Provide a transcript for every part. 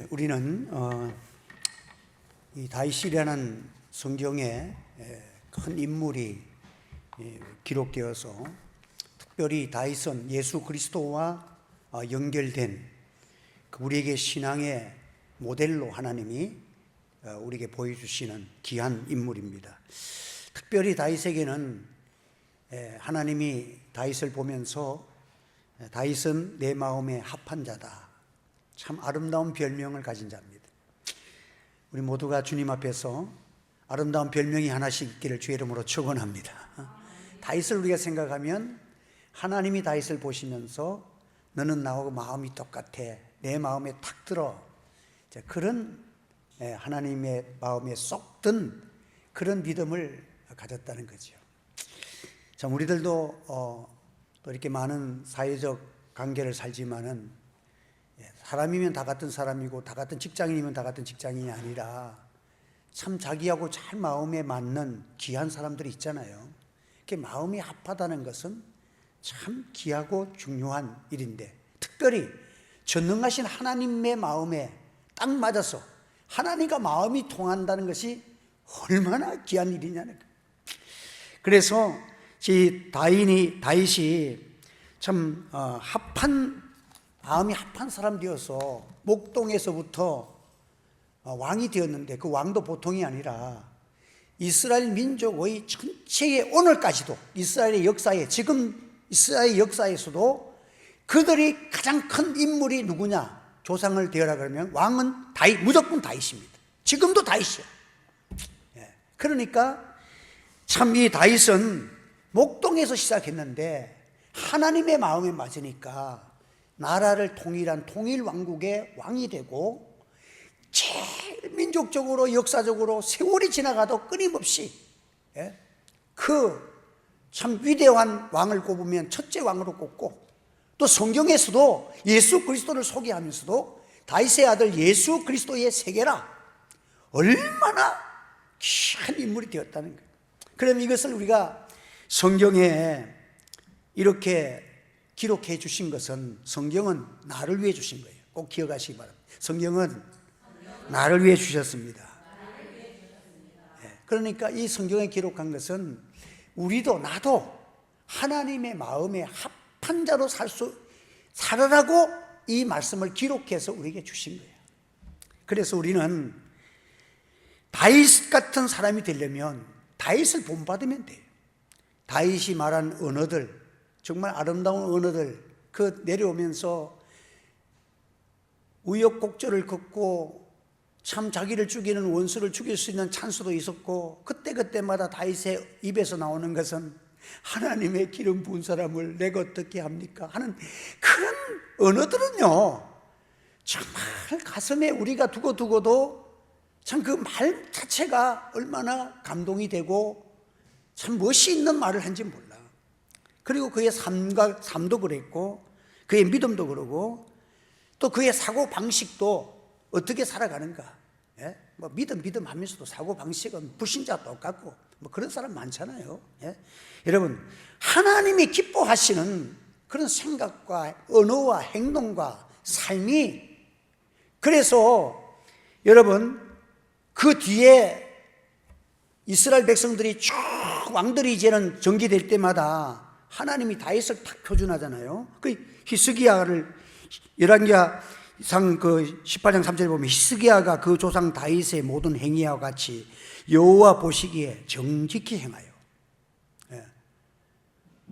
우리는 이 다윗이라는 성경에 큰 인물이 기록되어서 특별히 다윗은 예수 그리스도와 연결된 우리에게 신앙의 모델로 하나님이 우리에게 보여주시는 귀한 인물입니다. 특별히 다윗에게는 하나님이 다윗을 보면서 다윗은 내 마음에 합한 자다, 참 아름다운 별명을 가진 자입니다. 우리 모두가 주님 앞에서 아름다운 별명이 하나씩 있기를 주의 이름으로 축원합니다. 다윗을 우리가 생각하면 하나님이 다윗을 보시면서 너는 나하고 마음이 똑같아, 내 마음에 탁 들어, 그런 하나님의 마음에 쏙 든 그런 믿음을 가졌다는 거죠. 참 우리들도 또 이렇게 많은 사회적 관계를 살지만은 사람이면 다 같은 사람이고 다 같은 직장인이면 다 같은 직장인이 아니라 참 자기하고 잘 마음에 맞는 귀한 사람들이 있잖아요. 이렇게 마음이 합하다는 것은 참 귀하고 중요한 일인데, 특별히 전능하신 하나님의 마음에 딱 맞아서 하나님과 마음이 통한다는 것이 얼마나 귀한 일이냐는 거예요. 그래서 이 다윗이 참 마음이 합한 사람 되어서 목동에서부터 왕이 되었는데, 그 왕도 보통이 아니라 이스라엘 민족의 전체의 오늘까지도 이스라엘의 역사에, 지금 이스라엘 역사에서도 그들이 가장 큰 인물이 누구냐, 조상을 대하라 그러면 왕은 다윗, 무조건 다윗입니다. 지금도 다윗이야. 그러니까 참 이 다윗은 목동에서 시작했는데 하나님의 마음에 맞으니까 나라를 통일한 통일 왕국의 왕이 되고, 제일 민족적으로 역사적으로 세월이 지나가도 끊임없이 그 참 위대한 왕을 꼽으면 첫째 왕으로 꼽고, 또 성경에서도 예수 그리스도를 소개하면서도 다윗의 아들 예수 그리스도의 세계라, 얼마나 귀한 인물이 되었다는 거예요. 그럼 이것을 우리가 성경에 이렇게 기록해 주신 것은, 성경은 나를 위해 주신 거예요. 꼭 기억하시기 바랍니다. 성경은 나를 위해 주셨습니다. 그러니까 이 성경에 기록한 것은 우리도 나도 하나님의 마음에 합한 자로 살아라고 이 말씀을 기록해서 우리에게 주신 거예요. 그래서 우리는 다윗 같은 사람이 되려면 다윗을 본받으면 돼요. 다윗이 말한 언어들, 정말 아름다운 언어들, 그 내려오면서 우여곡절을 걷고 참 자기를 죽이는 원수를 죽일 수 있는 찬스도 있었고, 그때마다 다윗의 입에서 나오는 것은 하나님의 기름 부은 사람을 내가 어떻게 합니까? 하는 그런 언어들은요, 정말 가슴에 우리가 두고도 참 그 말 자체가 얼마나 감동이 되고 참 멋이 있는 말을 한지 몰라. 그리고 그의 삶도 그랬고, 그의 믿음도 그러고, 또 그의 사고 방식도 어떻게 살아가는가. 뭐 믿음 하면서도 사고 방식은 불신자 똑같고 뭐 그런 사람 많잖아요. 여러분, 하나님이 기뻐하시는 그런 생각과 언어와 행동과 삶이, 그래서 여러분 그 뒤에 이스라엘 백성들이 쭉 왕들이 이제는 전개될 때마다 하나님이 다윗을 탁 표준하잖아요. 그 히스기야를 열왕기상 그 18장 3절에 보면 히스기야가 그 조상 다윗의 모든 행위와 같이 여호와 보시기에 정직히 행하여,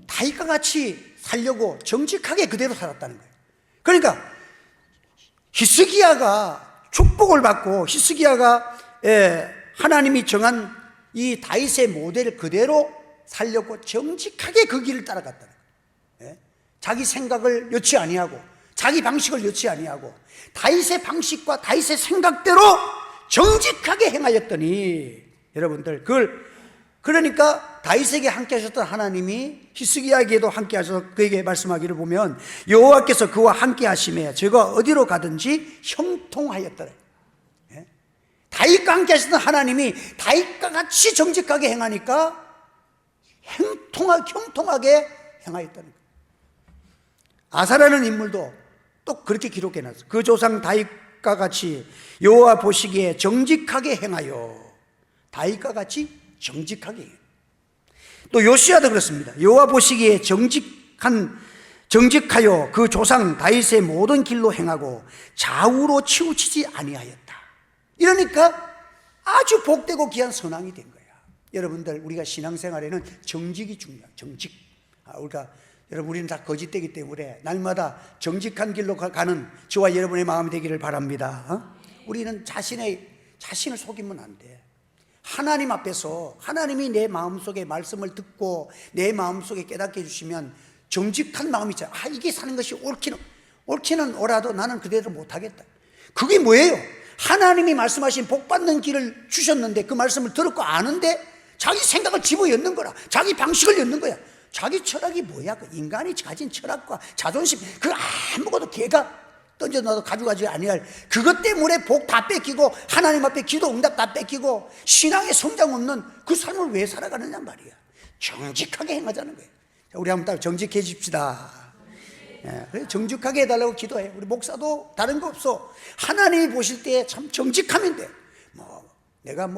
다윗과 같이 살려고 정직하게 그대로 살았다는 거예요. 그러니까 히스기야가 축복을 받고, 히스기야가 하나님이 정한 이 다윗의 모델을 그대로 살려고 정직하게 그 길을 따라갔다는 거예요. 자기 생각을 여치 아니하고 자기 방식을 여치 아니하고 다윗의 방식과 다윗의 생각대로 정직하게 행하였더니, 여러분들 그러니까 다윗에게 함께 하셨던 하나님이 히스기야에게도 함께 하셔서 그에게 말씀하기를 보면 여호와께서 그와 함께 하심에 저가 어디로 가든지 형통하였더라. 다윗과 함께 하셨던 하나님이 다윗과 같이 정직하게 행하니까 형통하게 행하였다는 거예요. 아사라는 인물도 또 그렇게 기록해놨어요. 그 조상 다윗 다윗과 같이 여호와 보시기에 정직하게 행하여. 다윗과 같이 정직하게. 또 요시야도 그렇습니다. 여호와 보시기에 정직하여 그 조상 다윗의 모든 길로 행하고 좌우로 치우치지 아니하였다. 이러니까 아주 복되고 귀한 선왕이 된 거야. 여러분들, 우리가 신앙생활에는 정직이 중요해요. 정직. 여러분, 우리는 다 거짓되기 때문에 날마다 정직한 길로 가는 저와 여러분의 마음이 되기를 바랍니다. 우리는 자신을 속이면 안 돼. 하나님 앞에서 하나님이 내 마음속에 말씀을 듣고 내 마음속에 깨닫게 해주시면 정직한 마음이 있잖아. 이게 사는 것이 옳기는 옳아도 나는 그대로 못하겠다. 그게 뭐예요? 하나님이 말씀하신 복받는 길을 주셨는데 그 말씀을 들었고 아는데 자기 생각을 집어넣는 거라. 자기 방식을 엮는 거야. 자기 철학이 뭐야? 그 인간이 가진 철학과 자존심, 그 아무것도 걔가 던져놔도 가져가지 아니할 그것 때문에 복 다 뺏기고 하나님 앞에 기도 응답 다 뺏기고 신앙의 성장 없는 그 삶을 왜 살아가느냐 말이야. 정직하게 행하자는 거예요. 우리 한번 딱 정직해집시다. 정직하게 해달라고 기도해. 우리 목사도 다른 거 없어. 하나님이 보실 때 참 정직하면 돼. 내가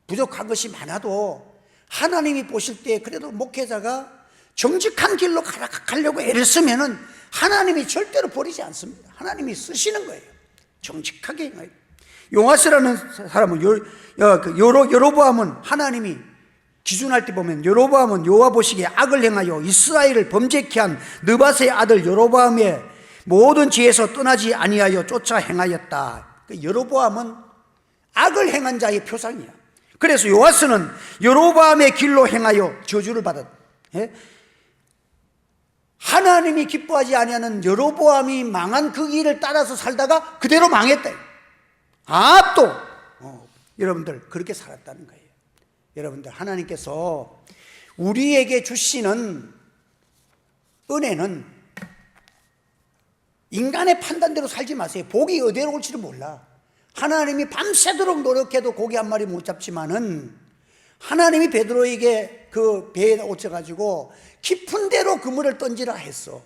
부족한 것이 많아도 하나님이 보실 때 그래도 목회자가 정직한 길로 가려고 애를 쓰면은 하나님이 절대로 버리지 않습니다. 하나님이 쓰시는 거예요. 정직하게. 요아스라는 사람은 여로보암은 하나님이 기준할 때 보면 여로보암은 여호와 보시기에 악을 행하여 이스라엘을 범죄케 한 느밧의 아들 여로보암의 모든 지에서 떠나지 아니하여 쫓아 행하였다. 여로보암은 악을 행한 자의 표상이야. 그래서 요아스는 여로보암의 길로 행하여 저주를 받았다. 하나님이 기뻐하지 아니하는 여로보암이 망한 그 길을 따라서 살다가 그대로 망했다. 여러분들 그렇게 살았다는 거예요. 여러분들, 하나님께서 우리에게 주시는 은혜는 인간의 판단대로 살지 마세요. 복이 어디로 올지를 몰라. 하나님이 밤새도록 노력해도 고기 한 마리 못 잡지만은 하나님이 베드로에게 그 배에 꽂혀가지고 깊은 데로 그물을 던지라 했어.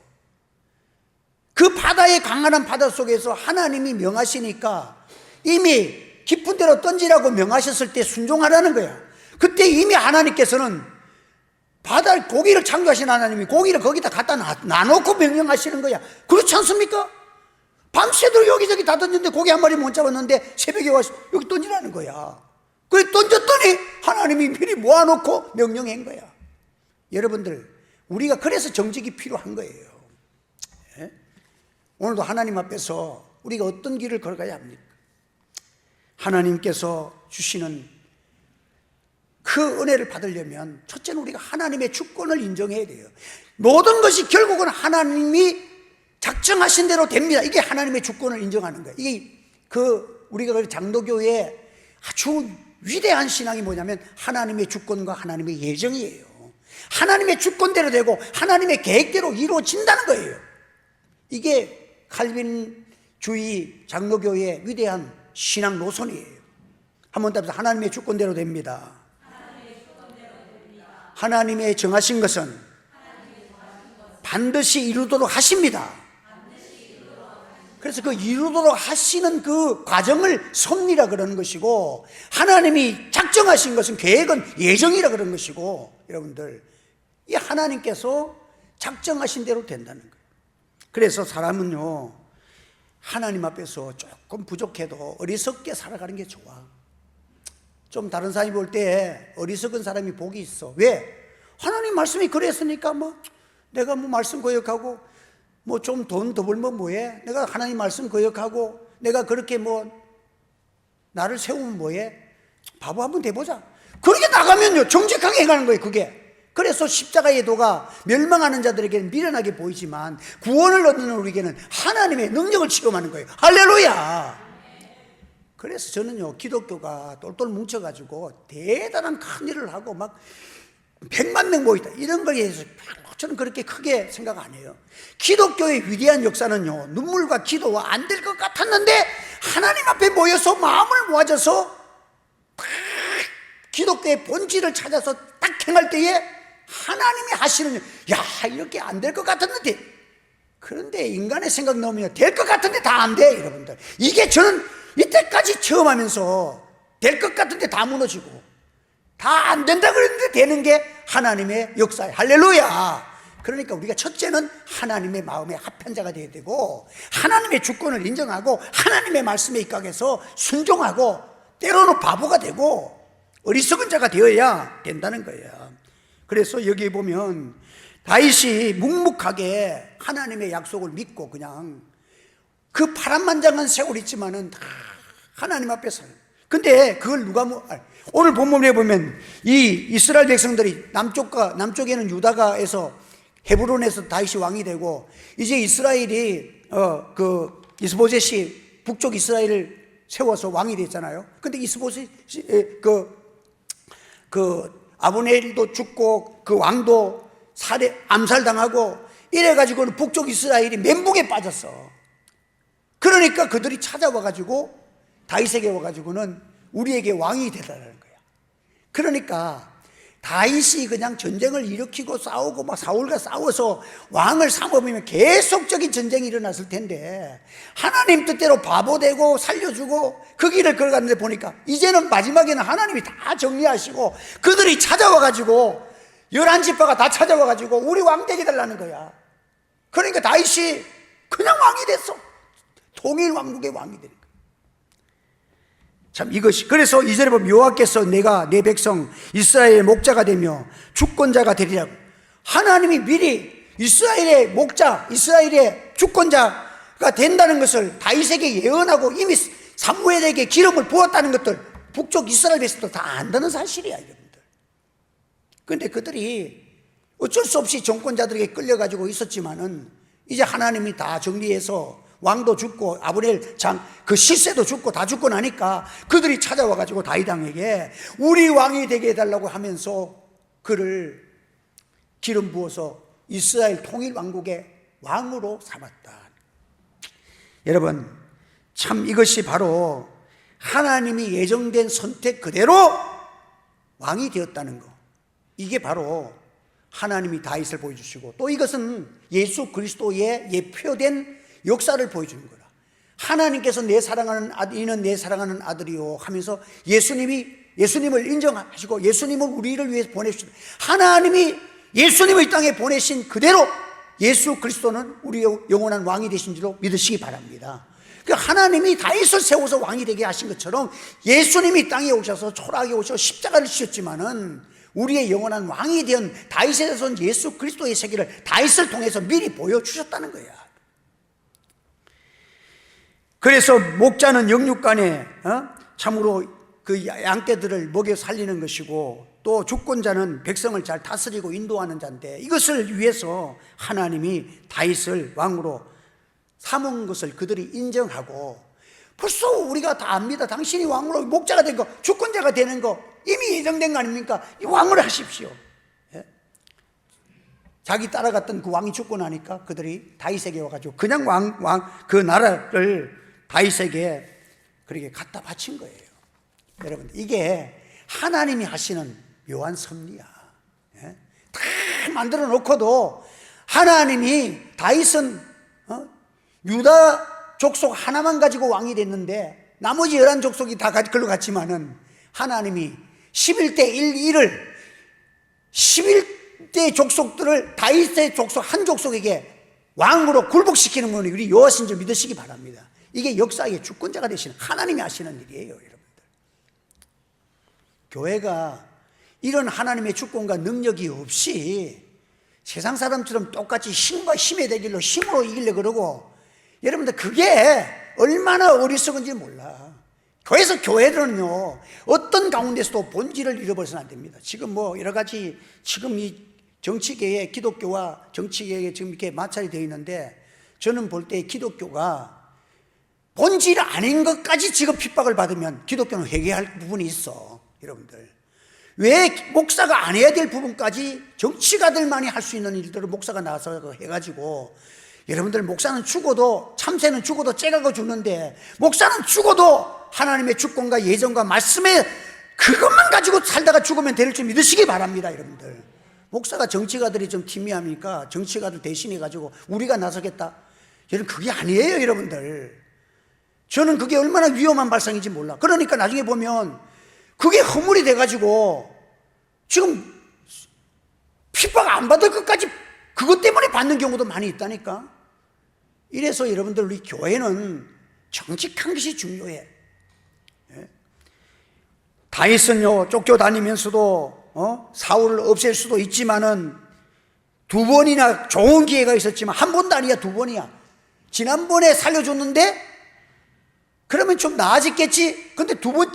그 바다의 강한 바다 속에서 하나님이 명하시니까 이미 깊은 데로 던지라고 명하셨을 때 순종하라는 거야. 그때 이미 하나님께서는 바다 고기를 창조하신 하나님이 고기를 거기다 갖다 놔놓고 명령하시는 거야. 그렇지 않습니까? 밤새도록 여기저기 다 던졌는데 고기 한 마리 못 잡았는데 새벽에 와서 여기 던지라는 거야. 그래 던졌더니 하나님이 미리 모아놓고 명령한 거야. 여러분들, 우리가 그래서 정직이 필요한 거예요. 오늘도 하나님 앞에서 우리가 어떤 길을 걸어가야 합니까? 하나님께서 주시는 그 은혜를 받으려면 첫째는 우리가 하나님의 주권을 인정해야 돼요. 모든 것이 결국은 하나님이 작정하신 대로 됩니다. 이게 하나님의 주권을 인정하는 거예요. 이게 우리가 장로교회의 아주 위대한 신앙이 뭐냐면 하나님의 주권과 하나님의 예정이에요. 하나님의 주권대로 되고 하나님의 계획대로 이루어진다는 거예요. 이게 칼빈주의 장로교회의 위대한 신앙 노선이에요. 한번 답해서 하나님의 주권대로 됩니다. 하나님의 정하신 것은 반드시 이루도록 하십니다. 그래서 그 이루도록 하시는 그 과정을 섭리라 그러는 것이고, 하나님이 작정하신 것은 계획은 예정이라 그러는 것이고, 여러분들, 이 하나님께서 작정하신 대로 된다는 거예요. 그래서 사람은요, 하나님 앞에서 조금 부족해도 어리석게 살아가는 게 좋아. 좀 다른 사람이 볼 때 어리석은 사람이 복이 있어. 왜? 하나님 말씀이 그랬으니까 내가 말씀 거역하고 좀 돈 더 벌면 뭐해? 내가 하나님 말씀 거역하고 내가 그렇게 나를 세우면 뭐해? 바보 한번 돼보자. 그렇게 나가면요 정직하게 행하는 거예요. 그게. 그래서 십자가의 도가 멸망하는 자들에게는 미련하게 보이지만 구원을 얻는 우리에게는 하나님의 능력을 체험하는 거예요. 할렐루야. 그래서 저는요 기독교가 똘똘 뭉쳐가지고 대단한 큰 일을 하고 100만 명 모이다 이런 거에 대해서 저는 그렇게 크게 생각 안 해요. 기독교의 위대한 역사는요 눈물과 기도와 안 될 것 같았는데 하나님 앞에 모여서 마음을 모아져서 기독교의 본질을 찾아서 딱 행할 때에 하나님이 하시는, 야 이렇게 안 될 것 같았는데 그런데 인간의 생각 넣으면 될 것 같은데 다 안 돼, 여러분들. 이게 저는 이때까지 체험하면서 될 것 같은데 다 무너지고 다 안 된다 그랬는데 되는 게 하나님의 역사예요. 할렐루야. 그러니까 우리가 첫째는 하나님의 마음에 합한 자가 되어야 되고, 하나님의 주권을 인정하고 하나님의 말씀에 입각해서 순종하고, 때로는 바보가 되고 어리석은 자가 되어야 된다는 거예요. 그래서 여기 보면 다윗이 묵묵하게 하나님의 약속을 믿고 그냥 그 파란만장한 세월이 있지만은 다 하나님 앞에 살아요. 근데 그걸 오늘 본문에 보면 이 이스라엘 백성들이 남쪽에는 유다가에서 헤브론에서 다윗이 왕이 되고, 이제 이스라엘이 이스보셋이 북쪽 이스라엘을 세워서 왕이 됐잖아요. 근데 이스보셋이 아브넬도 죽고 그 왕도 암살당하고 이래가지고는 북쪽 이스라엘이 멘붕에 빠졌어. 그러니까 그들이 찾아와가지고 다윗에게 와가지고는 우리에게 왕이 되달라는 거야. 그러니까 다윗이 그냥 전쟁을 일으키고 싸우고 막 사울과 싸워서 왕을 삼으면 계속적인 전쟁이 일어났을 텐데, 하나님 뜻대로 바보 되고 살려주고 그 길을 걸어갔는데 보니까 이제는 마지막에는 하나님이 다 정리하시고 그들이 찾아와가지고 11지파가 다 찾아와가지고 우리 왕 되게 달라는 거야. 그러니까 다윗이 그냥 왕이 됐어. 통일 왕국의 왕이 되는 거야. 참 이것이, 그래서 이절에 보면 여호와께서 내가 내 백성 이스라엘의 목자가 되며 주권자가 되리라고, 하나님이 미리 이스라엘의 목자, 이스라엘의 주권자가 된다는 것을 다윗에게 예언하고 이미 사무엘에게 기름을 부었다는 것들 북쪽 이스라엘 백성도 다 안다는 사실이야, 여러분들. 그런데 그들이 어쩔 수 없이 정권자들에게 끌려가지고 있었지만은 이제 하나님이 다 정리해서 왕도 죽고 아브넬 그 시세도 죽고 다 죽고 나니까 그들이 찾아와가지고 다윗 왕에게 우리 왕이 되게 해달라고 하면서 그를 기름 부어서 이스라엘 통일 왕국의 왕으로 삼았다. 여러분, 참 이것이 바로 하나님이 예정된 선택 그대로 왕이 되었다는 거, 이게 바로 하나님이 다윗을 보여주시고, 또 이것은 예수 그리스도의 예표된 역사를 보여주는 거라. 하나님께서 내 사랑하는 이는 내 사랑하는 아들이요 하면서 예수님을 인정하시고 예수님을 우리를 위해서 보내주셨다. 하나님이 예수님을 이 땅에 보내신 그대로 예수 그리스도는 우리의 영원한 왕이 되신 줄로 믿으시기 바랍니다. 하나님이 다윗을 세워서 왕이 되게 하신 것처럼 예수님이 땅에 오셔서 초라하게 오셔서 십자가를 지셨지만은 우리의 영원한 왕이 된 다윗에 대해서는 예수 그리스도의 세계를 다윗을 통해서 미리 보여주셨다는 거야. 그래서 목자는 영육간에 참으로 그 양떼들을 먹여 살리는 것이고, 또 주권자는 백성을 잘 다스리고 인도하는 자인데, 이것을 위해서 하나님이 다윗을 왕으로 삼은 것을 그들이 인정하고, 벌써 우리가 다 압니다. 당신이 왕으로 목자가 된 거, 주권자가 되는 거 이미 예정된 거 아닙니까? 이 왕을 하십시오. 자기 따라갔던 그 왕이 죽고 나니까 그들이 다윗에게 와가지고 그냥 그 나라를 다윗에게 그렇게 갖다 바친 거예요. 여러분, 이게 하나님이 하시는 묘한 섭리야. 다 만들어 놓고도 하나님이 다윗은 유다 족속 하나만 가지고 왕이 됐는데 나머지 11족속이 다 글로 갔지만은 하나님이 11대 1을 11대 족속들을 다윗의 족속 한 족속에게 왕으로 굴복시키는 분이 우리 여호와신 줄 믿으시기 바랍니다. 이게 역사의 주권자가 되시는 하나님이 하시는 일이에요, 여러분들. 교회가 이런 하나님의 주권과 능력이 없이 세상 사람처럼 똑같이 힘과 힘의 대결로 힘으로 이기려고 그러고, 여러분들 그게 얼마나 어리석은지 몰라. 그래서 교회들은요, 어떤 가운데서도 본질을 잃어버려서는 안 됩니다. 지금 뭐 여러 가지, 지금 이 정치계에 기독교와 정치계에 지금 이렇게 마찰이 되어 있는데, 저는 볼 때 기독교가 본질 아닌 것까지 지금 핍박을 받으면 기독교는 회개할 부분이 있어. 여러분들, 왜 목사가 안 해야 될 부분까지 정치가들만이 할 수 있는 일들을 목사가 나와서 해가지고, 여러분들 목사는 죽어도, 참새는 죽어도 째가고 죽는데 목사는 죽어도 하나님의 주권과 예정과 말씀에 그것만 가지고 살다가 죽으면 될 줄 믿으시기 바랍니다. 여러분들, 목사가 정치가들이 좀 팀이하니까 정치가들 대신해가지고 우리가 나서겠다. 여러분, 그게 아니에요, 여러분들. 저는 그게 얼마나 위험한 발상인지 몰라. 그러니까 나중에 보면 그게 허물이 돼가지고 지금 핍박 안 받을 것까지 그것 때문에 받는 경우도 많이 있다니까. 이래서 여러분들, 우리 교회는 정직한 것이 중요해. 다윗은요, 쫓겨다니면서도 사울을 없앨 수도 있지만은 두 번이나 좋은 기회가 있었지만 한 번도 아니야, 두 번이야. 지난번에 살려줬는데 그러면 좀 나아졌겠지. 근데 두 번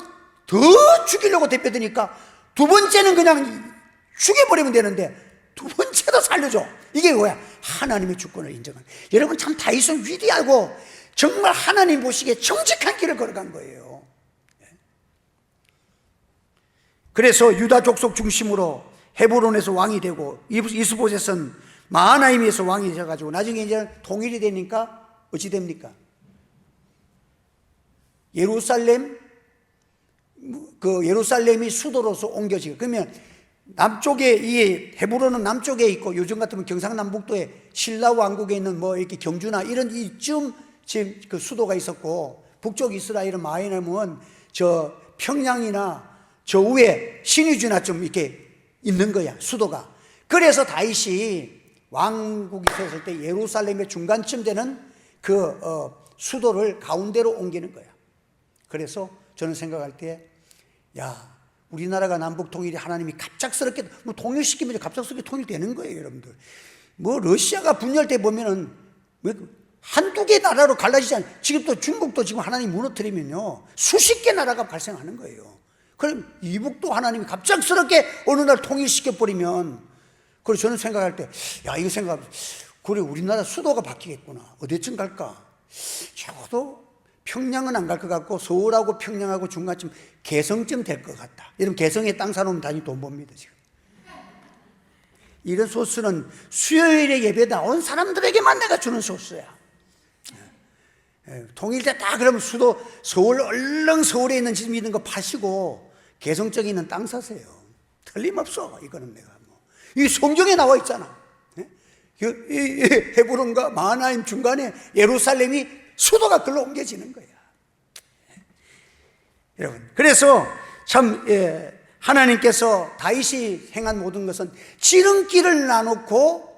더 죽이려고 대표드니까 두 번째는 그냥 죽여버리면 되는데 두 번째도 살려줘. 이게 뭐야? 하나님의 주권을 인정하는. 여러분, 참 다윗은 위대하고 정말 하나님 보시기에 정직한 길을 걸어간 거예요. 그래서 유다 족속 중심으로 헤브론에서 왕이 되고, 이스보셋은 마하나임에서 왕이 되어가지고 나중에 이제 통일이 되니까 어찌 됩니까? 예루살렘이 수도로서 옮겨지고, 그러면 남쪽에, 이 헤브론은 남쪽에 있고, 요즘 같으면 경상남북도에 신라 왕국에 있는 뭐 이렇게 경주나 이런 이쯤 지금 그 수도가 있었고, 북쪽 이스라엘은 마하나임은 저 평양이나 저 위에 신의주나 좀 이렇게 있는 거야, 수도가. 그래서 다윗이 왕국이 있었을 때 예루살렘의 중간쯤 되는 그 수도를 가운데로 옮기는 거야. 그래서 저는 생각할 때, 야, 우리나라가 남북 통일이 하나님이 갑작스럽게 뭐 통일시키면 갑작스럽게 통일되는 거예요, 여러분들. 뭐 러시아가 분열 때 보면은 한두 개 나라로 갈라지지 않아요. 지금 또 중국도 지금 하나님 무너뜨리면요 수십 개 나라가 발생하는 거예요. 그럼 이북도 하나님이 갑작스럽게 어느 날 통일시켜버리면, 그래서 저는 생각할 때, 야, 이거 그래, 우리나라 수도가 바뀌겠구나. 어디쯤 갈까? 적어도 평양은 안 갈 것 같고, 서울하고 평양하고 중간쯤 개성쯤 될 것 같다. 이러면 개성에 땅 사놓으면 다시 돈 법니다, 지금. 이런 소스는 수요일에 예배 나온 사람들에게만 내가 주는 소스야. 통일돼 딱 그러면 서울, 얼른 서울에 있는 집 있는 거 파시고 개성 쪽에 있는 땅 사세요. 틀림없어. 이거는 내가 이 성경에 나와 있잖아. 헤브론과 마하나임 중간에 예루살렘이 수도가 글로 옮겨지는 거야. 여러분, 그래서 참 하나님께서 다윗이 행한 모든 것은 지름길을 나놓고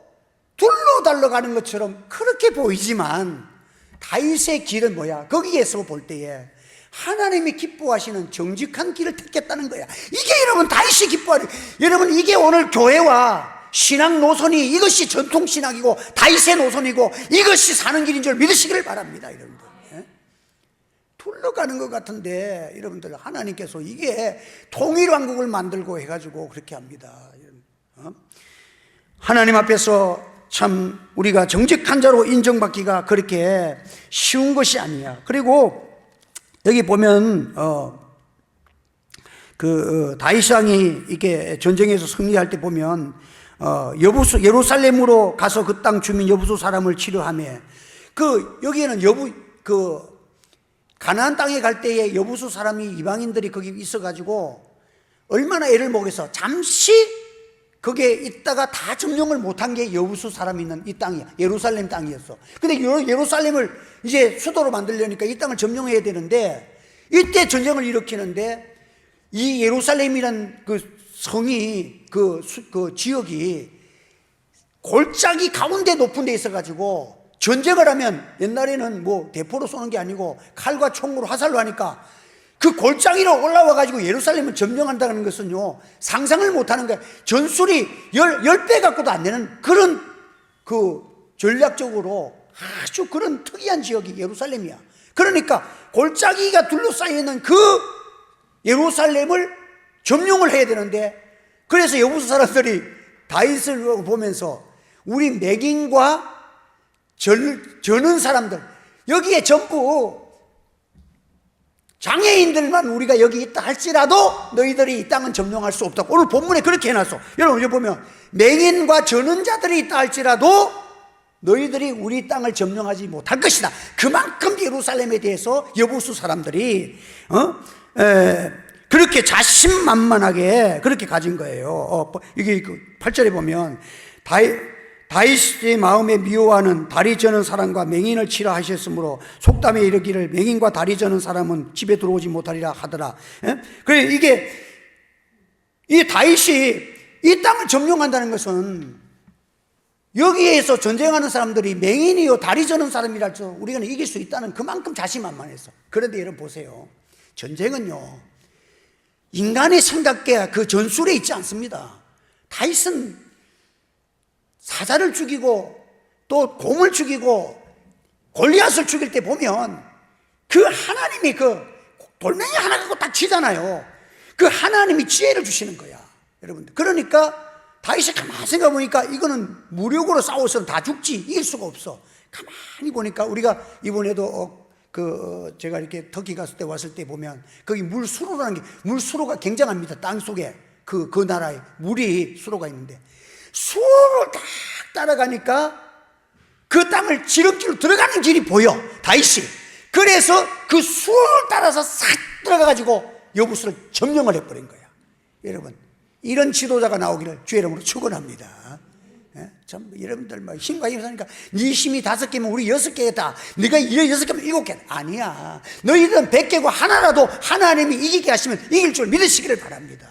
둘로 달려가는 것처럼 그렇게 보이지만, 다윗의 길은 뭐야? 거기에서 볼 때에 하나님이 기뻐하시는 정직한 길을 택했다는 거야. 이게 여러분 다윗이 기뻐하는, 여러분 이게 오늘 교회와 신앙 노선이, 이것이 전통신앙이고 다윗의 노선이고 이것이 사는 길인 줄 믿으시기를 바랍니다, 여러분들. 둘러가는 것 같은데 여러분들, 하나님께서 이게 통일왕국을 만들고 해가지고 그렇게 합니다. 하나님 앞에서 참 우리가 정직한 자로 인정받기가 그렇게 쉬운 것이 아니야. 그리고 여기 보면 다윗 왕이 이게 전쟁에서 승리할 때 보면 예루살렘으로 가서 그 땅 주민 여부수 사람을 치료하며, 여기에는 가나안 땅에 갈 때에 여부수 사람이, 이방인들이 거기 있어가지고 얼마나 애를 먹여서 잠시 거기에 있다가 다 점령을 못한 게 여부수 사람이 있는 이 땅이야. 예루살렘 땅이었어. 근데 예루살렘을 이제 수도로 만들려니까 이 땅을 점령해야 되는데, 이때 전쟁을 일으키는데 이 예루살렘이란 그 성이, 그 지역이 골짜기 가운데 높은 데 있어가지고 전쟁을 하면, 옛날에는 뭐 대포로 쏘는 게 아니고 칼과 총으로 화살로 하니까 그 골짜기로 올라와가지고 예루살렘을 점령한다는 것은요, 상상을 못하는 거야. 전술이 10배 갖고도 안 되는 그런 전략적으로 아주 그런 특이한 지역이 예루살렘이야. 그러니까 골짜기가 둘러싸여 있는 그 예루살렘을 점령을 해야 되는데, 그래서 여부수 사람들이 다윗을 보면서 우리 맹인과 저는 사람들, 여기에 전부 장애인들만 우리가 여기 있다 할지라도 너희들이 이 땅은 점령할 수 없다고 오늘 본문에 그렇게 해놨어. 여러분, 여기 보면 맹인과 저는 자들이 있다 할지라도 너희들이 우리 땅을 점령하지 못할 것이다. 그만큼 예루살렘에 대해서 여부수 사람들이 그렇게 자신만만하게 그렇게 가진 거예요. 이게 8절에 보면 다윗의 마음에 미워하는 다리 저는 사람과 맹인을 치라 하셨으므로 속담에 이르기를 맹인과 다리 저는 사람은 집에 들어오지 못하리라 하더라. 그래 이 다윗이 이 땅을 점령한다는 것은 여기에서 전쟁하는 사람들이 맹인이요 다리 저는 사람이라 해서 우리가 이길 수 있다는 그만큼 자신만만해서. 그런데 여러분 보세요. 전쟁은요 인간의 생각과 그 전술에 있지 않습니다. 다윗은 사자를 죽이고 또 곰을 죽이고 골리앗을 죽일 때 보면 그 하나님이 그 돌멩이 하나 갖고 딱 치잖아요. 그 하나님이 지혜를 주시는 거야, 여러분들. 그러니까 다윗이 가만히 생각해 보니까 이거는 무력으로 싸워서는 다 죽지 이길 수가 없어. 가만히 보니까 우리가 이번에도 제가 이렇게 터키 갔을 때 왔을 때 보면 거기 물수로라는 게 물수로가 굉장합니다. 땅 속에 그 나라에 물이 수로가 있는데 수로를 딱 따라가니까 그 땅을 지름길로 들어가는 길이 보여, 다윗이. 그래서 그 수로를 따라서 싹 들어가가지고 여부수를 점령을 해버린 거야. 여러분, 이런 지도자가 나오기를 주의 이름으로 축원합니다. 참 여러분들 뭐 힘과 힘이 사니까 네 힘이 5개면 우리 6개다. 네가 6개면 7개. 아니야. 너희들은 100개고 하나라도 하나님이 이기게 하시면 이길 줄 믿으시기를 바랍니다.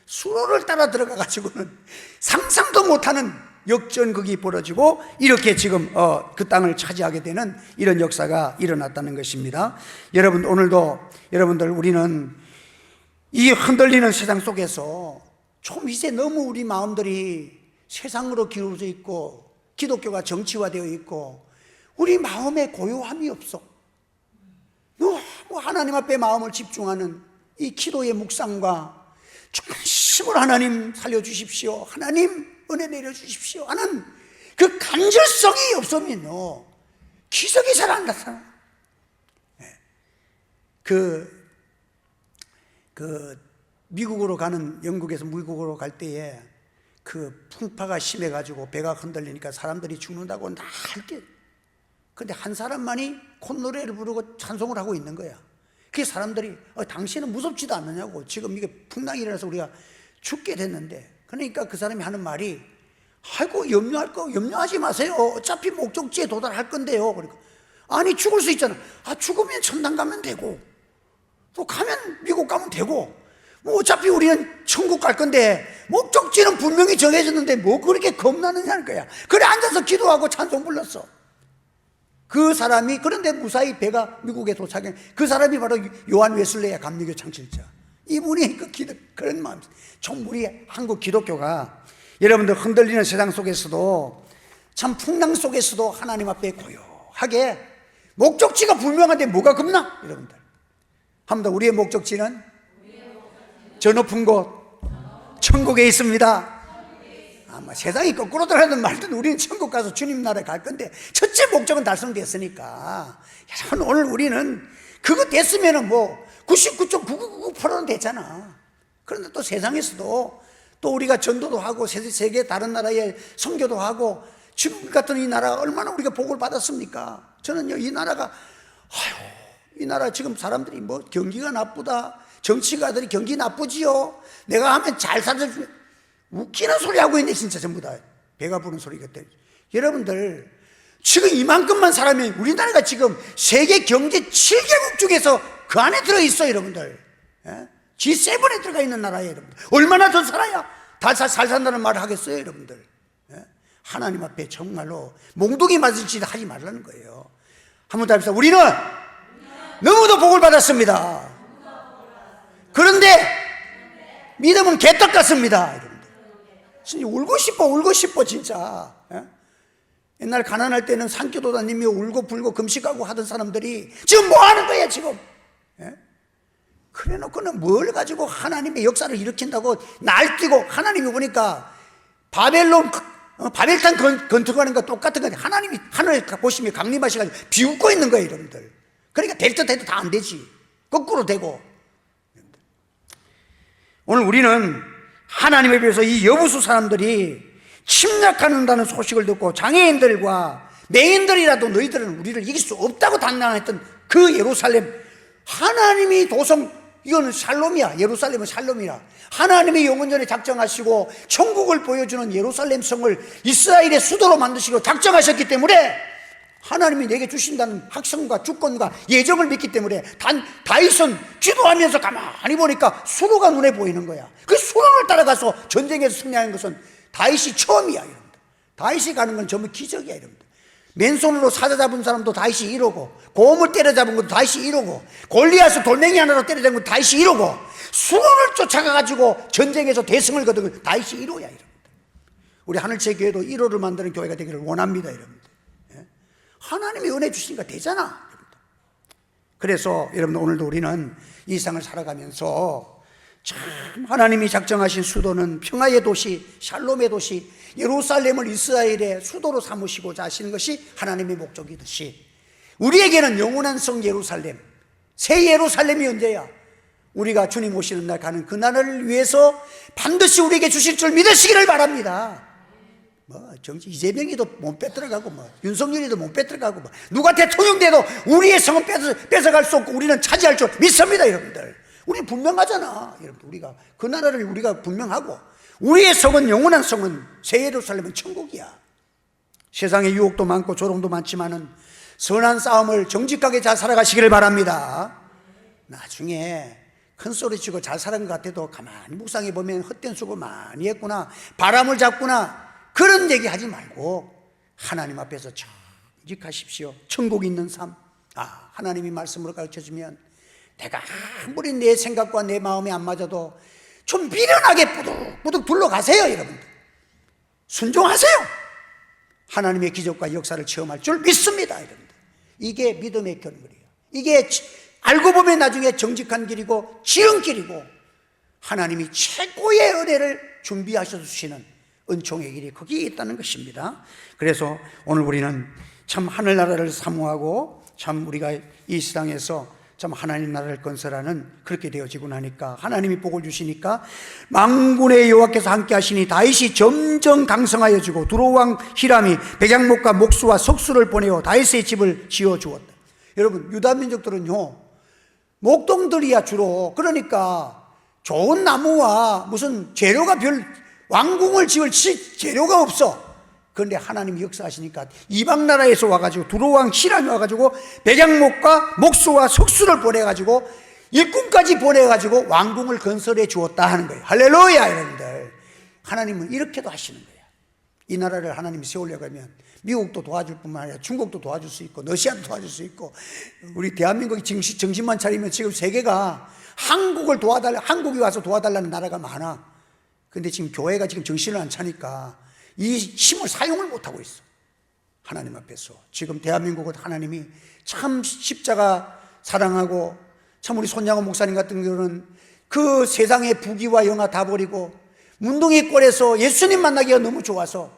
수로를 따라 들어가 가지고는 상상도 못하는 역전극이 벌어지고 이렇게 지금 그 땅을 차지하게 되는 이런 역사가 일어났다는 것입니다. 여러분, 오늘도 여러분들 우리는 이 흔들리는 세상 속에서 좀 이제 너무 우리 마음들이 세상으로 기울어져 있고 기독교가 정치화되어 있고 우리 마음에 고요함이 없어. 너무 하나님 앞에 마음을 집중하는 이 기도의 묵상과 중심으로 하나님 살려주십시오, 하나님 은혜 내려주십시오 하는 그 간절성이 없으면요 기적이 잘 안 나타나. 미국으로 가는, 영국에서 미국으로 갈 때에 그 풍파가 심해가지고 배가 흔들리니까 사람들이 죽는다고 날뛰어. 근데 한 사람만이 콧노래를 부르고 찬송을 하고 있는 거야. 그 사람들이 당신은 무섭지도 않느냐고, 지금 이게 풍랑이 일어나서 우리가 죽게 됐는데. 그러니까 그 사람이 하는 말이 아이고 염려하지 마세요, 어차피 목적지에 도달할 건데요. 그러니까 아니 죽을 수 있잖아. 죽으면 천당 가면 되고 또 가면 미국 가면 되고 뭐 어차피 우리는 천국 갈 건데 목적지는 분명히 정해졌는데 뭐 그렇게 겁나느냐는 거야. 그래 앉아서 기도하고 찬송 불렀어. 그 사람이, 그런데 무사히 배가 미국에 도착해. 그 사람이 바로 요한 웨슬레야, 감리교 창실자. 이분이 그런 마음. 좀 우리 한국 기독교가 여러분들 흔들리는 세상 속에서도 참 풍랑 속에서도 하나님 앞에 고요하게 목적지가 분명한데 뭐가 겁나? 여러분들 한번 더, 우리의 목적지는 저 높은 곳 천국에 있습니다. 아마 세상이 거꾸로 돌아가든 말든 우리는 천국 가서 주님 나라에 갈 건데 첫째 목적은 달성됐으니까 여러분 오늘 우리는 그거 됐으면 뭐 99.9999%는 됐잖아. 그런데 또 세상에서도 또 우리가 전도도 하고 세계 다른 나라에 선교도 하고 지금 같은 이 나라 얼마나 우리가 복을 받았습니까? 저는요 이 나라가 이 나라 지금 사람들이 뭐 경기가 나쁘다, 정치가들이 경기 나쁘지요, 내가 하면 잘 살아주면 웃기는 소리 하고 있네. 진짜 전부 다 배가 부른 소리 같아. 여러분들 지금 이만큼만 사람이 우리나라가 지금 세계 경제 7개국 중에서 그 안에 들어있어. 여러분들 G7에 들어가 있는 나라예요. 여러분들 얼마나 더 살아야 다 잘 산다는 말을 하겠어요. 여러분들 하나님 앞에 정말로 몽둥이 맞을 짓 하지 말라는 거예요. 한번 더 합시다. 우리는 너무도 복을 받았습니다. 그런데 믿음은 개떡 같습니다. 여러분들 진짜 울고 싶어 진짜. 옛날 가난할 때는 산교도 다니며 울고 불고 금식하고 하던 사람들이 지금 뭐 하는 거야 지금? 그래 놓고는 뭘 가지고 하나님의 역사를 일으킨다고 날뛰고, 하나님이 보니까 바벨탄 건축하는 거 똑같은 건데 하나님이 하늘에 보시면 강림하셔가지고 비웃고 있는 거예요. 여러분들 그러니까 될 듯 해도 다 안 되지, 거꾸로 되고. 오늘 우리는 하나님에 비해서 이 여부수 사람들이 침략한다는 소식을 듣고 장애인들과 맹인들이라도 너희들은 우리를 이길 수 없다고 단언했던 그 예루살렘, 하나님이 도성 이거는 샬롬이야. 예루살렘은 샬롬이라. 하나님이 영원전에 작정하시고 천국을 보여주는 예루살렘 성을 이스라엘의 수도로 만드시고 작정하셨기 때문에 하나님이 내게 주신다는 확성과 주권과 예정을 믿기 때문에 다윗은 기도하면서 가만히 보니까 수로가 눈에 보이는 거야. 그 수로를 따라가서 전쟁에서 승리하는 것은 다윗이 처음이야, 여러분들. 다윗이 가는 건 전부 기적이야, 여러분들. 맨손으로 사자잡은 사람도 다윗이 이루고, 곰을 때려잡은 것도 다윗이 이루고, 골리앗을 돌멩이 하나로 때려잡은 것도 다윗이 이루고, 수로를 쫓아가가지고 전쟁에서 대승을 거둔 건 다윗이 이루어야, 여러분들. 우리 하늘채 교회도 1호를 만드는 교회가 되기를 원합니다, 여러분들. 예? 하나님이 은혜 주시니까 되잖아, 여러분들. 그래서 여러분, 오늘도 우리는 이 세상을 살아가면서 참 하나님이 작정하신 수도는 평화의 도시, 샬롬의 도시, 예루살렘을 이스라엘의 수도로 삼으시고자 하시는 것이 하나님의 목적이듯이 우리에게는 영원한 성 예루살렘, 새 예루살렘이 언제야? 우리가 주님 오시는 날 가는 그날을 위해서 반드시 우리에게 주실 줄 믿으시기를 바랍니다. 정치 이재명이도 못 뺏들어가고 윤석열이도 못 뺏들어가고 누가 대통령 돼도 우리의 성은 뺏어갈 수 없고 우리는 차지할 줄 믿습니다, 여러분들. 우리 분명하잖아, 여러분. 우리가 그 나라를 우리가 분명하고 우리의 성은, 영원한 성은, 새 예루살렘은 천국이야. 세상에 유혹도 많고 조롱도 많지만은 선한 싸움을 정직하게 잘 살아가시기를 바랍니다. 나중에 큰 소리치고 잘 살은 것 같아도 가만히 묵상해 보면 헛된 수고 많이 했구나, 바람을 잡구나, 그런 얘기 하지 말고 하나님 앞에서 정직하십시오. 천국 있는 삶. 하나님이 말씀으로 가르쳐주면 내가 아무리 내 생각과 내 마음이 안 맞아도 좀 미련하게 뿌득뿌득 불러가세요, 여러분들. 순종하세요. 하나님의 기적과 역사를 체험할 줄 믿습니다, 여러분들. 이게 믿음의 결말이에요. 이게 알고 보면 나중에 정직한 길이고 지름길이고 하나님이 최고의 은혜를 준비하셔서 주시는 은총의 길이 거기에 있다는 것입니다. 그래서 오늘 우리는 참 하늘나라를 사모하고 참 우리가 이 세상에서 참 하나님 나라를 건설하는 그렇게 되어지고 나니까 하나님이 복을 주시니까 만군의 여호와께서 함께 하시니 다윗이 점점 강성하여지고 두로왕 히람이 백양목과 목수와 석수를 보내어 다윗의 집을 지어주었다. 여러분, 유다 민족들은요 목동들이야 주로. 그러니까 좋은 나무와 무슨 재료가 왕궁을 지을 재료가 없어. 그런데 하나님이 역사하시니까 이방 나라에서 와가지고 두로왕 히람이 와가지고 백양목과 목수와 석수를 보내가지고 일꾼까지 보내가지고 왕궁을 건설해 주었다 하는 거예요. 할렐루야, 여러분들. 하나님은 이렇게도 하시는 거예요. 이 나라를 하나님이 세우려고 하면 미국도 도와줄 뿐만 아니라 중국도 도와줄 수 있고 러시아도 도와줄 수 있고 우리 대한민국이 정신만 차리면 지금 세계가 한국이 와서 도와달라는 나라가 많아. 근데 지금 교회가 지금 정신을 안 차니까 이 힘을 사용을 못하고 있어. 하나님 앞에서 지금 대한민국은 하나님이 참 십자가 사랑하고 참 우리 손양호 목사님 같은 경우는 그 세상의 부귀와 영화 다 버리고 문둥이 꼴에서 예수님 만나기가 너무 좋아서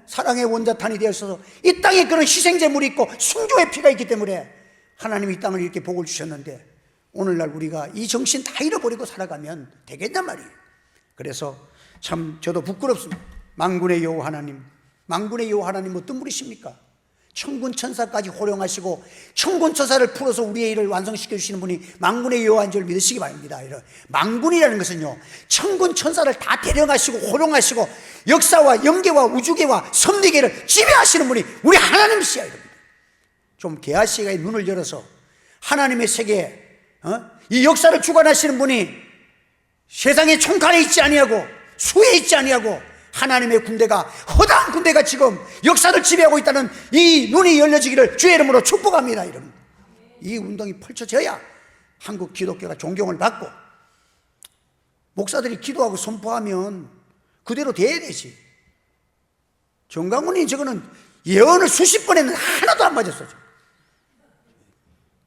사랑의 원자탄이 되어서 이 땅에 그런 희생제물이 있고 순교의 피가 있기 때문에 하나님이 이 땅을 이렇게 복을 주셨는데 오늘날 우리가 이 정신 다 잃어버리고 살아가면 되겠냔 말이에요. 그래서 참 저도 부끄럽습니다. 만군의 여호와 하나님, 만군의 여호와 하나님 어떤 분이십니까? 천군 천사까지 호령하시고 천군 천사를 풀어서 우리의 일을 완성시켜 주시는 분이 만군의 여호와인 줄 믿으시기 바랍니다. 만군이라는 것은요 천군 천사를 다 대령하시고 호령하시고 역사와 영계와 우주계와 섭리계를 지배하시는 분이 우리 하나님이시야. 좀 개아씨가 눈을 열어서 하나님의 세계에 이 역사를 주관하시는 분이 세상에 총칼에 있지 아니하고 수에 있지 아니하고 하나님의 군대가, 허다한 군대가 지금 역사를 지배하고 있다는 이 눈이 열려지기를 주의 이름으로 축복합니다. 여러분, 이 운동이 펼쳐져야 한국 기독교가 존경을 받고 목사들이 기도하고 선포하면 그대로 돼야 되지. 정강훈이 저거는 예언을 수십 번 했는데 하나도 안 맞았어.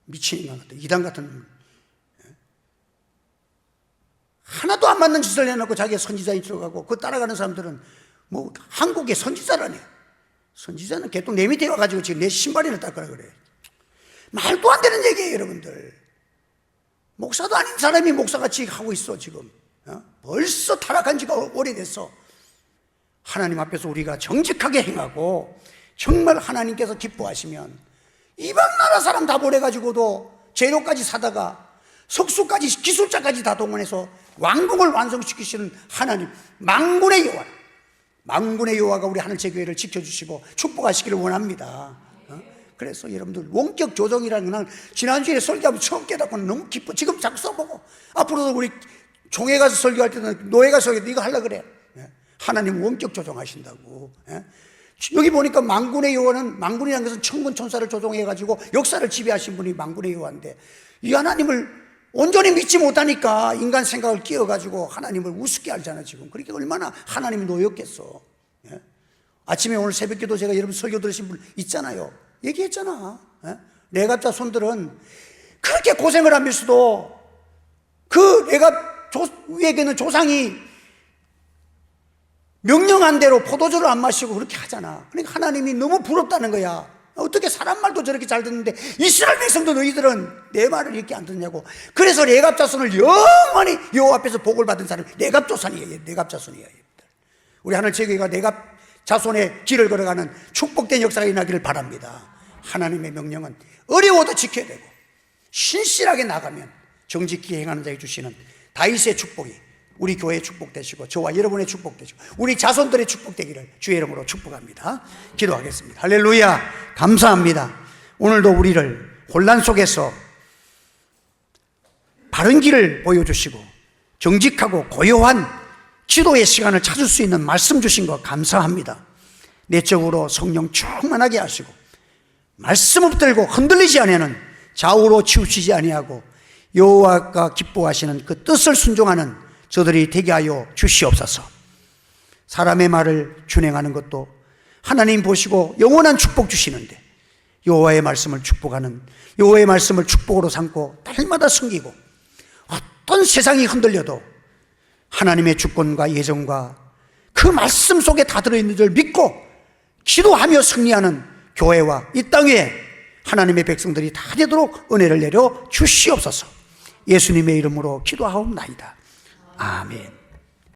미친 인간 같은, 이단 같은, 하나도 안 맞는 짓을 해놓고 자기가 선지자인 척하고 그 따라가는 사람들은 뭐 한국의 선지자라네. 선지자는 개똥 내 밑에 와가지고 지금 내 신발이나 닦으라 그래. 말도 안 되는 얘기예요, 여러분들. 목사도 아닌 사람이 목사같이 하고 있어 지금. 벌써 타락한 지가 오래됐어. 하나님 앞에서 우리가 정직하게 행하고 정말 하나님께서 기뻐하시면 이방 나라 사람 다 보내가지고도 재료까지 사다가 석수까지 기술자까지 다 동원해서 왕궁을 완성시키시는 하나님, 만군의 여호와, 만군의 여호와가 우리 하늘제교회를 지켜주시고 축복하시기를 원합니다. 그래서 여러분들 원격 조정이라는 건 지난주에 설교하면 처음 깨닫고 너무 기뻐. 지금 자꾸 써보고 앞으로도 우리 종회 가서 설교할 때는 노예 가서 설교할 때 이거 하려고 그래. 하나님 원격 조정하신다고. 여기 보니까 만군의 여호와는, 만군이라는 것은 천군 천사를 조종해가지고 역사를 지배하신 분이 만군의 여호와인데, 이 하나님을 온전히 믿지 못하니까 인간 생각을 끼워가지고 하나님을 우습게 알잖아 지금. 그러니까 얼마나 하나님이 놓였겠어. 아침에 오늘 새벽기도 제가 여러분 설교 들으신 분 있잖아요. 얘기했잖아. 레갑 자손들은 그렇게 고생을 하면서도 그 레갑 위에게는 조상이 명령한 대로 포도주를 안 마시고 그렇게 하잖아. 그러니까 하나님이 너무 부럽다는 거야. 어떻게 사람 말도 저렇게 잘 듣는데 이스라엘 백성도 너희들은 내 말을 이렇게 안 듣냐고. 그래서 레갑 자손을 영원히 여호와 앞에서 복을 받은 사람이 레갑 자손이에요. 레갑 자손이에요. 우리 하늘제교회가 레갑 자손의 길을 걸어가는 축복된 역사가 일어나기를 바랍니다. 하나님의 명령은 어려워도 지켜야 되고 신실하게 나가면 정직히 행하는 자에게 주시는 다윗의 축복이 우리 교회의 축복 되시고 저와 여러분의 축복 되시고 우리 자손들의 축복 되기를 주의 이름으로 축복합니다. 기도하겠습니다. 할렐루야. 감사합니다. 오늘도 우리를 혼란 속에서 바른 길을 보여주시고 정직하고 고요한 기도의 시간을 찾을 수 있는 말씀 주신 것 감사합니다. 내적으로 성령 충만하게 하시고 말씀 붙들고 흔들리지 아니하는 좌우로 치우치지 아니하고 여호와가 기뻐하시는 그 뜻을 순종하는 저들이 되게 하여 주시옵소서. 사람의 말을 준행하는 것도 하나님 보시고 영원한 축복 주시는데 여호와의 말씀을 축복하는, 여호와의 말씀을 축복으로 삼고 날마다 섬기고 어떤 세상이 흔들려도 하나님의 주권과 예정과 그 말씀 속에 다 들어있는 줄 믿고 기도하며 승리하는 교회와 이 땅에 하나님의 백성들이 다 되도록 은혜를 내려 주시옵소서. 예수님의 이름으로 기도하옵나이다. 아멘.